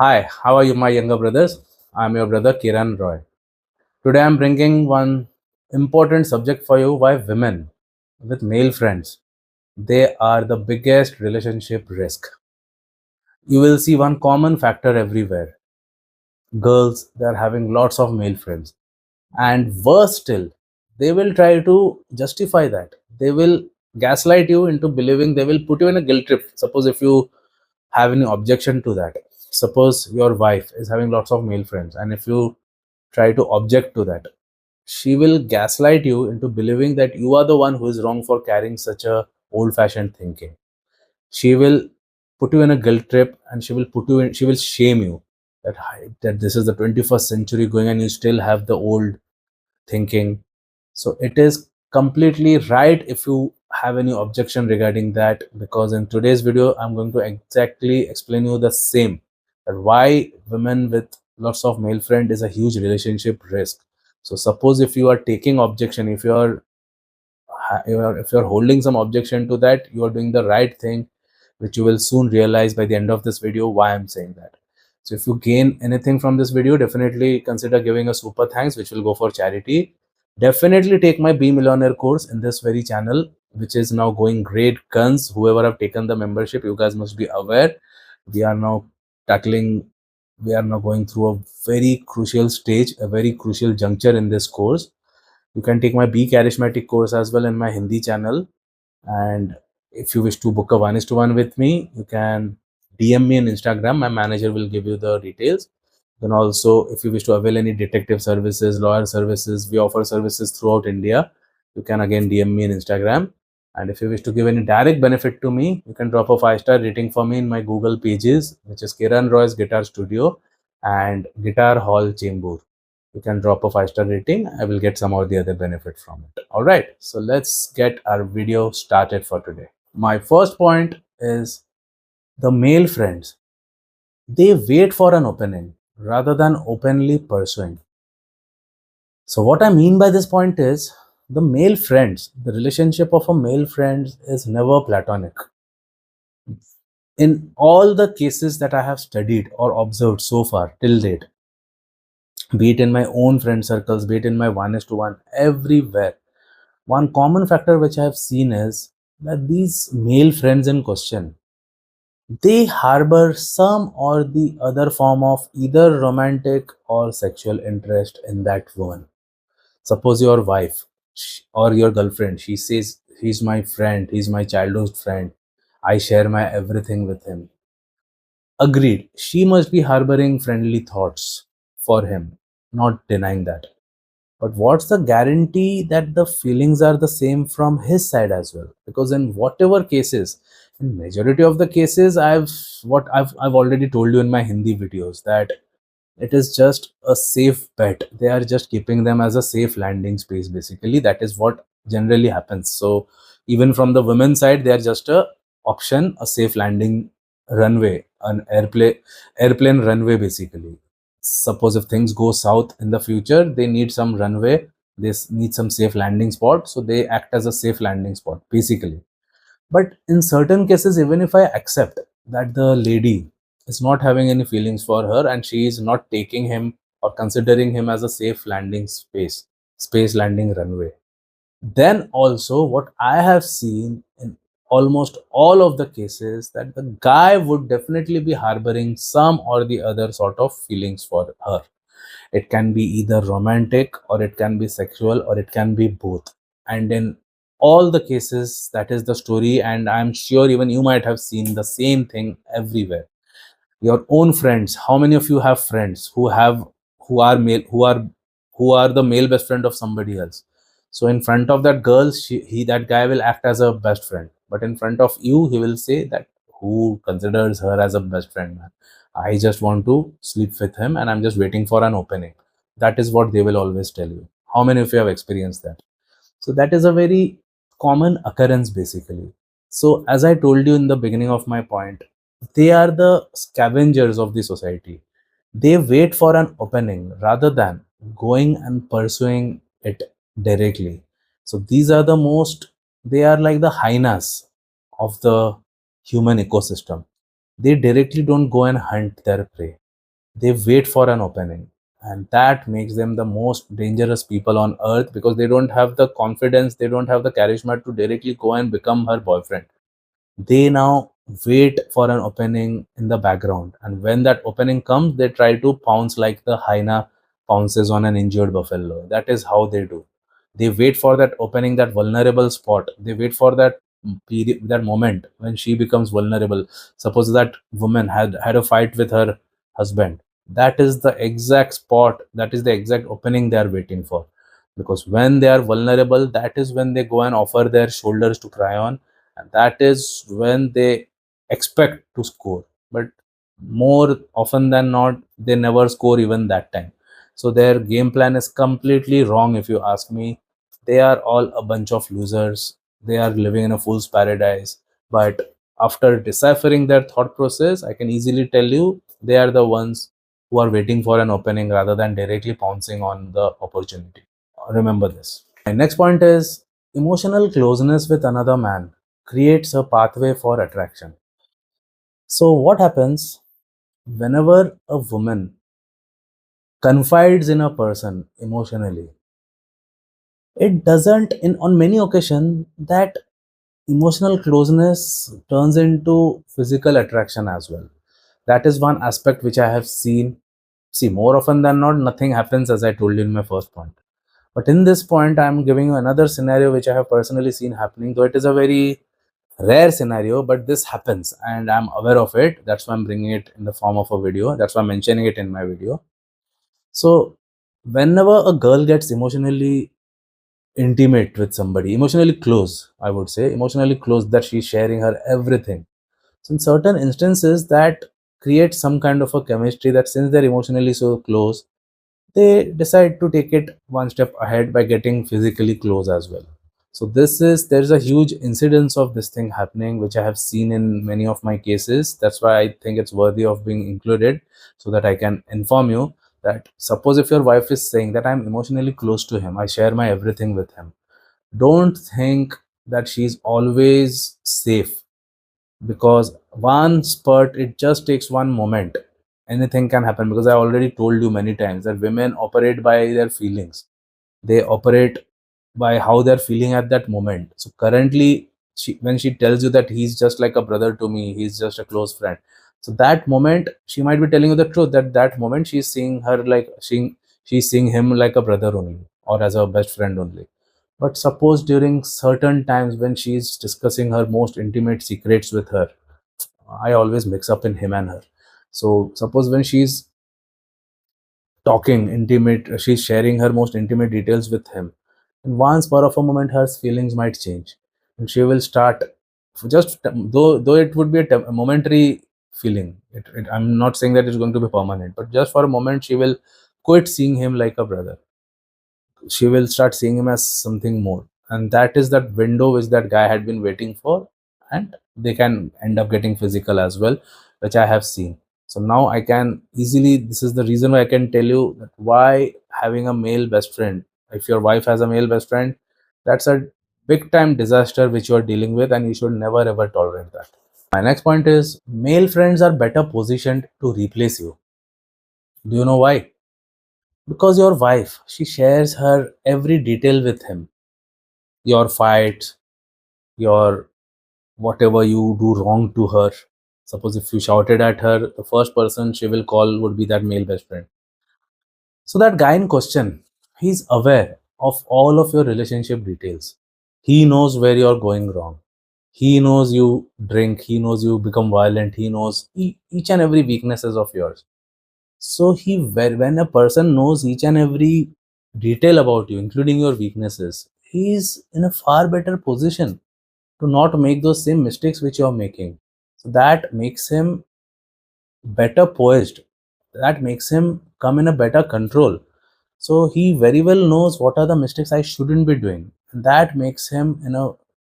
Hi, how are you, my younger brothers? I'm your brother Kiran Roy. Today I'm bringing one important subject for you: why women with male friends they are the biggest relationship risk. You will see one common factor everywhere. Girls, they are having lots of male friends. And worse still, they will try to justify that. They will gaslight you into believing, they will put you in a guilt trip. Suppose if you have any objection to that, suppose your wife is having lots of male friends, and if you try to object to that, she will gaslight you into believing that you are the one who is wrong for carrying such a old fashioned thinking. She will put you in a guilt trip, and she will shame you that that this is the 21st century going and you still have the old thinking. So it is completely right if you have any objection regarding that, because in today's video I'm going to exactly explain you the same, that why women with lots of male friend is a huge relationship risk. So suppose if you are taking objection, if you're holding some objection to that, you are doing the right thing, which you will soon realize by the end of this video why I'm saying that. So if you gain anything from this video, definitely consider giving a super thanks, which will go for charity. Definitely take my Be Millionaire course in this very channel, which is now going great guns. Whoever have taken the membership, you guys must be aware. We are now tackling, we are now going through a very crucial stage, a very crucial juncture in this course. You can take my Be Charismatic course as well in my Hindi channel. And if you wish to book a 1:1 with me, you can DM me on Instagram. My manager will give you the details. Then also, if you wish to avail any detective services, lawyer services, we offer services throughout India. You can again DM me on Instagram. And if you wish to give any direct benefit to me, you can drop a 5-star rating for me in my Google pages, which is Kiran Roy's Guitar Studio and Guitar Hall Chamber. You can drop a 5-star rating. I will get some of the other benefit from it. All right, so let's get our video started for today. My first point is the male friends, they wait for an opening rather than openly pursuing. So what I mean by this point is, the male friends, the relationship of a male friend is never platonic. In all the cases that I have studied or observed so far till date, be it in my own friend circles, be it in my 1:1, everywhere, one common factor which I have seen is that these male friends in question, they harbor some or the other form of either romantic or sexual interest in that woman. Suppose your wife or your girlfriend, she says, he's my friend, he's my childhood friend, I share my everything with him. Agreed, she must be harboring friendly thoughts for him, not denying that. But what's the guarantee that the feelings are the same from his side as well? Because in whatever cases, in majority of the cases, I've already told you in my Hindi videos that it is just a safe bet. They are just keeping them as a safe landing space. Basically, that is what generally happens. So even from the women's side, they are just a option, a safe landing runway, an airplane runway basically. Suppose if things go south in the future, they need some runway, they need some safe landing spot, so they act as a safe landing spot basically. But in certain cases, even if I accept that the lady is not having any feelings for her and she is not taking him or considering him as a safe landing space landing runway, then also what I have seen in almost all of the cases, that the guy would definitely be harboring some or the other sort of feelings for her. It can be either romantic, or it can be sexual, or it can be both. And in all the cases, that is the story. And I'm sure even you might have seen the same thing everywhere. Your own friends, how many of you have friends who are male, who are the male best friend of somebody else? So in front of that girl, that guy will act as a best friend, but in front of you he will say that, who considers her as a best friend, man? I just want to sleep with him and I'm just waiting for an opening. That is what they will always tell you. How many of you have experienced that? So that is a very common occurrence basically. So as I told you in the beginning of my point, they are the scavengers of the society. They wait for an opening rather than going and pursuing it directly. So these are the most, they are like the hyenas of the human ecosystem. They directly don't go and hunt their prey. They wait for an opening, and that makes them the most dangerous people on earth, because they don't have the confidence, they don't have the charisma to directly go and become her boyfriend. They now wait for an opening in the background, and when that opening comes, they try to pounce like the hyena pounces on an injured buffalo. That is how they do. They wait for that opening, that vulnerable spot. They wait for that period, that moment when she becomes vulnerable. Suppose that woman had a fight with her husband. That is the exact spot, that is the exact opening they are waiting for. Because when they are vulnerable, that is when they go and offer their shoulders to cry on, and that is when they expect to score. But more often than not, they never score even that time. So their game plan is completely wrong, if you ask me. They are all a bunch of losers. They are living in a fool's paradise. But after deciphering their thought process, I can easily tell you they are the ones who are waiting for an opening rather than directly pouncing on the opportunity. Remember this. My next point is emotional closeness with another man creates a pathway for attraction. So, what happens whenever a woman confides in a person emotionally? It doesn't, in on many occasions, that emotional closeness turns into physical attraction as well. That is one aspect which I have seen. See, more often than not, nothing happens, as I told you in my first point. But in this point, I'm giving you another scenario which I have personally seen happening, though it is a very rare scenario, but this happens and I'm aware of it. That's why I'm bringing it in the form of a video. That's why I'm mentioning it in my video. So, whenever a girl gets emotionally intimate with somebody, emotionally close, I would say, emotionally close, that she's sharing her everything. So, in certain instances, that creates some kind of a chemistry, that since they're emotionally so close, they decide to take it one step ahead by getting physically close as well. So there's a huge incidence of this thing happening, which I have seen in many of my cases. That's why I think it's worthy of being included, so that I can inform you that suppose if your wife is saying that I'm emotionally close to him, I share my everything with him, don't think that she's always safe, because one spurt, it just takes one moment, anything can happen. Because I already told you many times that women operate by their feelings, they operate by how they're feeling at that moment. So currently, when she tells you that he's just like a brother to me, he's just a close friend, so that moment she might be telling you the truth, that that moment she's seeing her like she's seeing him like a brother only, or as a best friend only. But suppose during certain times when she's discussing her most intimate secrets with her, I always mix up in him and her. So suppose when she's talking intimate, she's sharing her most intimate details with him, and once for of a moment her feelings might change, and she will start, just though it would be a momentary feeling, I'm not saying that it's going to be permanent, but just for a moment she will quit seeing him like a brother. She will start seeing him as something more, and that is that window which that guy had been waiting for, and they can end up getting physical as well, which I have seen. So now I can easily, this is the reason why I can tell you that why having a male best friend, if your wife has a male best friend, that's a big time disaster which you are dealing with, and you should never ever tolerate that. My next point is male friends are better positioned to replace you. Do you know why? Because your wife, she shares her every detail with him, your fights, your whatever you do wrong to her. Suppose if you shouted at her, the first person she will call would be that male best friend. So that guy in question, he's aware of all of your relationship details. He knows where you're going wrong. He knows you drink, he knows you become violent, he knows each and every weaknesses of yours. So when a person knows each and every detail about you, including your weaknesses, he is in a far better position to not make those same mistakes which you are making. So that makes him better poised. That makes him come in a better control. So he very well knows what are the mistakes I shouldn't be doing. And that makes him,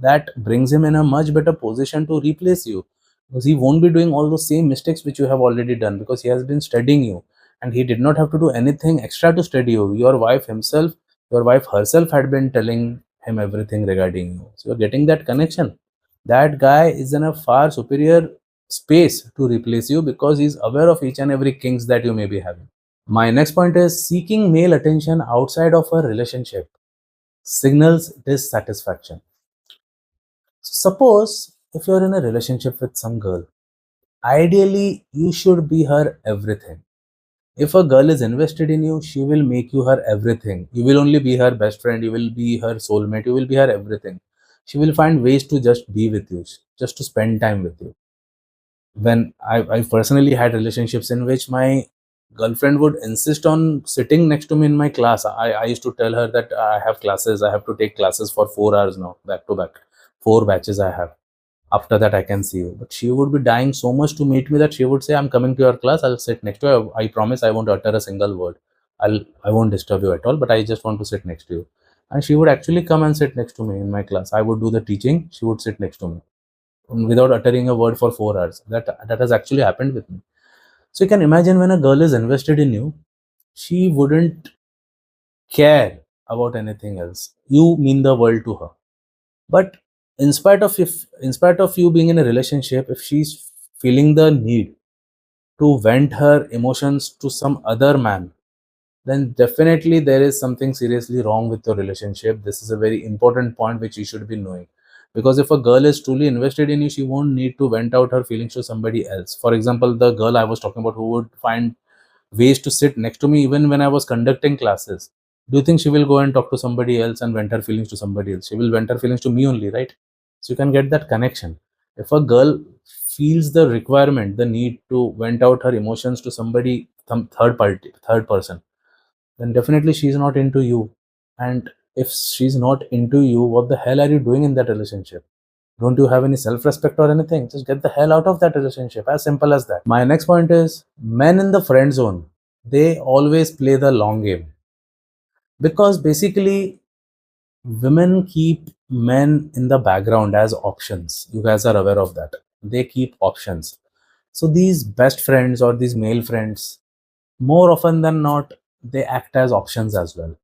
that brings him in a much better position to replace you, because he won't be doing all those same mistakes which you have already done, because he has been studying you, and he did not have to do anything extra to study you. Your wife herself had been telling him everything regarding you. So you're getting that connection. That guy is in a far superior space to replace you because he's aware of each and every kinks that you may be having. My next point is seeking male attention outside of a relationship signals dissatisfaction. Suppose if you're in a relationship with some girl, ideally you should be her everything. If a girl is invested in you, she will make you her everything. You will only be her best friend, you will be her soulmate, you will be her everything. She will find ways to just be with you, just to spend time with you. When I personally had relationships in which my girlfriend would insist on sitting next to me in my class. I used to tell her that I have classes, I have to take classes for 4 hours now, back to back. 4 batches I have. After that, I can see you. But she would be dying so much to meet me that she would say, I'm coming to your class, I'll sit next to you. I promise I won't utter a single word. I won't disturb you at all, but I just want to sit next to you. And she would actually come and sit next to me in my class. I would do the teaching, she would sit next to me without uttering a word for 4 hours. That has actually happened with me. So you can imagine when a girl is invested in you, she wouldn't care about anything else. You mean the world to her. But in spite of you being in a relationship, if she's feeling the need to vent her emotions to some other man, then definitely there is something seriously wrong with your relationship. This is a very important point which you should be knowing. Because if a girl is truly invested in you, she won't need to vent out her feelings to somebody else. For example, the girl I was talking about who would find ways to sit next to me even when I was conducting classes. Do you think she will go and talk to somebody else and vent her feelings to somebody else? She will vent her feelings to me only, right? So you can get that connection. If a girl feels the requirement, the need to vent out her emotions to somebody, some third party, third person, then definitely she's not into you. And if she's not into you, what the hell are you doing in that relationship? Don't you have any self respect or anything? Just get the hell out of that relationship. As simple as that. My next point is men in the friend zone. They always play the long game because basically women keep men in the background as options. You guys are aware of that. They keep options. So these best friends or these male friends, more often than not, they act as options as well.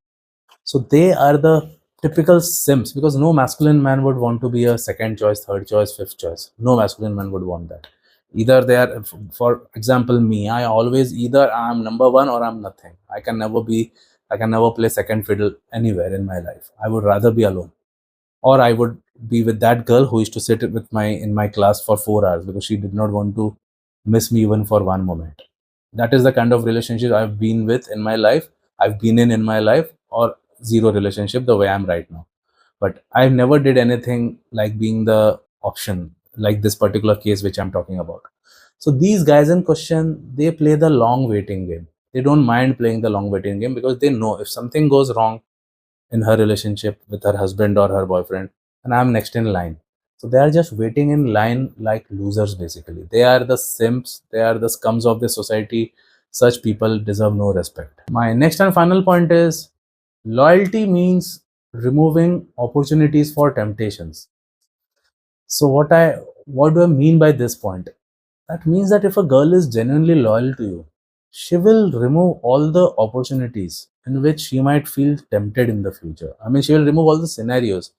So they are the typical simps because no masculine man would want to be a second choice, third choice, fifth choice. No masculine man would want that. Either they are, for example, me, I always either I'm number one or I'm nothing. I can never play second fiddle anywhere in my life. I would rather be alone. Or I would be with that girl who used to sit with my in my class for 4 hours because she did not want to miss me even for one moment. That is the kind of relationship I've been with in my life. I've been in my life, or zero relationship the way I'm right now. But I never did anything like being the option, like this particular case which I'm talking about. So these guys in question, they play the long waiting game. They don't mind playing the long waiting game because they know if something goes wrong in her relationship with her husband or her boyfriend, and I'm next in line. So they are just waiting in line like losers basically. They are the simps, they are the scums of the society. Such people deserve no respect. My next and final point is loyalty means removing opportunities for temptations. So what do I mean by this point? That means that if a girl is genuinely loyal to you, she will remove all the opportunities in which she might feel tempted in the future. I mean, she will remove all the scenarios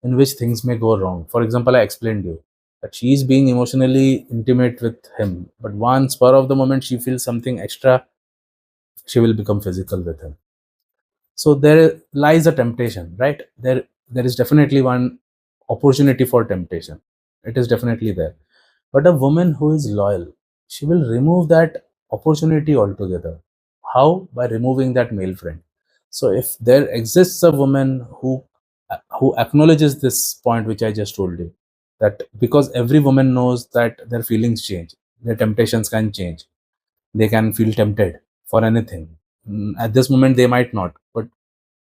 in which things may go wrong. For example, I explained you that she is being emotionally intimate with him, but one spur of the moment she feels something extra, she will become physical with him. So there lies a temptation, right? There is definitely one opportunity for temptation. It is definitely there. But a woman who is loyal, she will remove that opportunity altogether. How? By removing that male friend. So if there exists a woman who acknowledges this point which I just told you, that because every woman knows that their feelings change, their temptations can change, they can feel tempted for anything. At this moment they might not, but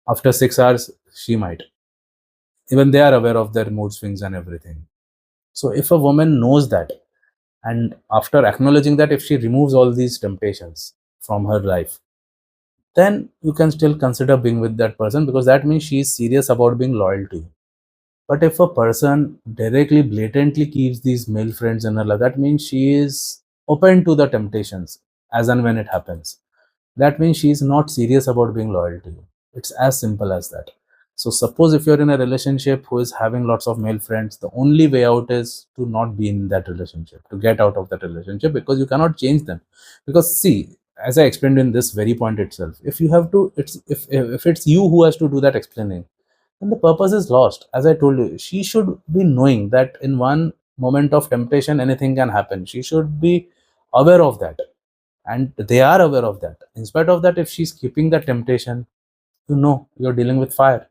after 6 hours she might. Even they are aware of their mood swings and everything. So if a woman knows that, and after acknowledging that, if she removes all these temptations from her life, then you can still consider being with that person because that means she is serious about being loyal to you. But if a person directly, blatantly keeps these male friends in her life, that means she is open to the temptations as and when it happens. That means she is not serious about being loyal to you. It's as simple as that. So suppose if you're in a relationship who is having lots of male friends, the only way out is to not be in that relationship, to get out of that relationship, because you cannot change them. Because see, as I explained in this very point itself, if you have to, it's if it's you who has to do that explaining, then the purpose is lost. As I told you, she should be knowing that in one moment of temptation, anything can happen. She should be aware of that, and they are aware of that. In spite of that, if she's keeping the temptation, you know you're dealing with fire.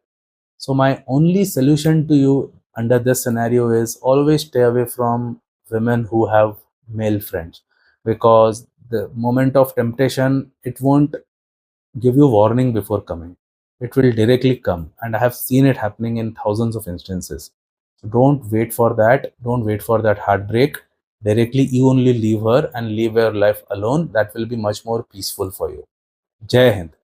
So my only solution to you under this scenario is always stay away from women who have male friends, because the moment of temptation, it won't give you warning before coming. It will directly come, and I have seen it happening in thousands of instances. So don't wait for that. Don't wait for that heartbreak. Directly, you only leave her and leave your life alone. That will be much more peaceful for you. Jai Hind.